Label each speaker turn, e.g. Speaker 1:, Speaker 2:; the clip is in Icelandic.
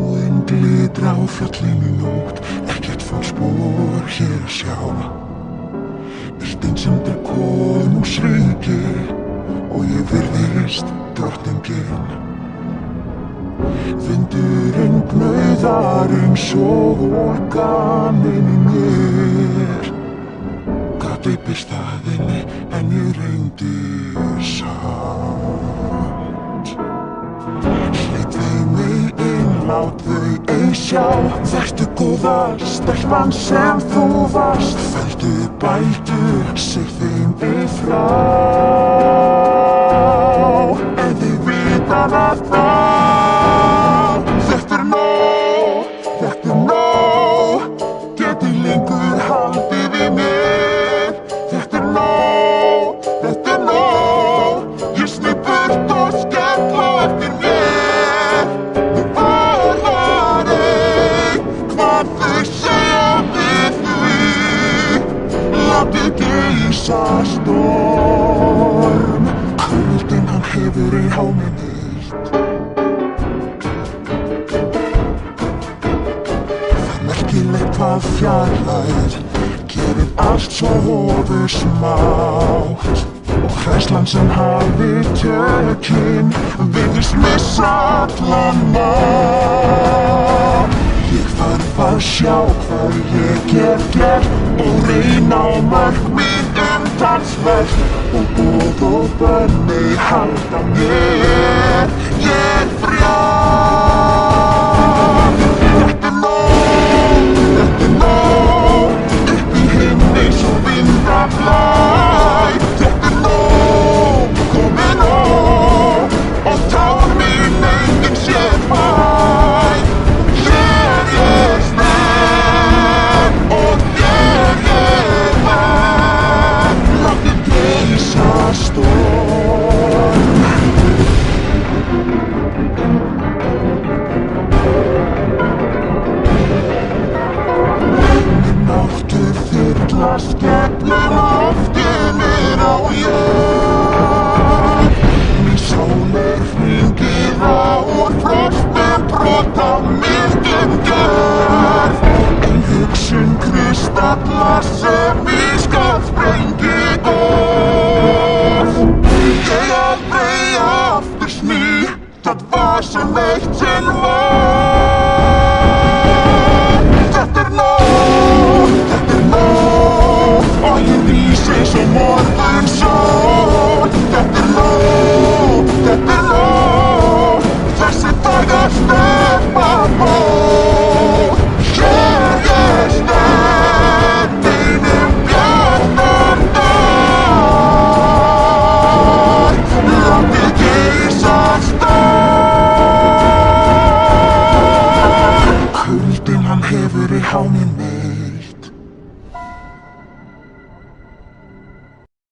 Speaker 1: Snjóinn glitra á fjallinu nótt, ekkert fótspor hér að sjá. Byltin sem til konungsríki og ég virðist drottningin. Vindurinn gnauðar eins og orkaninn í mér. Gat uppi staðinni en ég reyndi samt. Hleyp þeim ei inn, lát þau ei sjá. Vertu góða stelpan sem þú varst. Felldu, bældu, seg þeim ei frá. En þau vita það þá. Þetta er nóg, get ég lengur haldið við mér. Þetta er nóg, ég snýr burt og skell á eftir mér. Ég borðar ei, hvað þau segja við því. Látið geisa storm, kuldinn hann hefur ei hámið neitt. Hvað fjarlægð gerir allt svo ofursmátt og hræðslan sem hafi tökin virðist missa allan mátt. Ég þarf að sjá hvað ég get gert og reyna á markmið umtalsvert og boð og bönn megi halda mér. Ég frjáls. Þetta er nóg, upp í himni svo vindablæ. Þetta er nóg, komið nóg og tár mín enginn sér fæ. Hér ég stend og hér ég verð. Látið geisa storm. Skellur loftinu á ég. Mín sól hringir á úr frost með brot á mildum gjörð. En hugsun kristallar sem í skall sprengi góð. Ég aldrei aftur sný, það var sem eitt sinn var. Þetta er nóg, og ég rís eins og morgunsól. Þetta er nóg, þessi dagar stefna ból. Hér ég stend einum bjartan dag. Látið geisa storm, kuldinn hann hefur í hámið mig.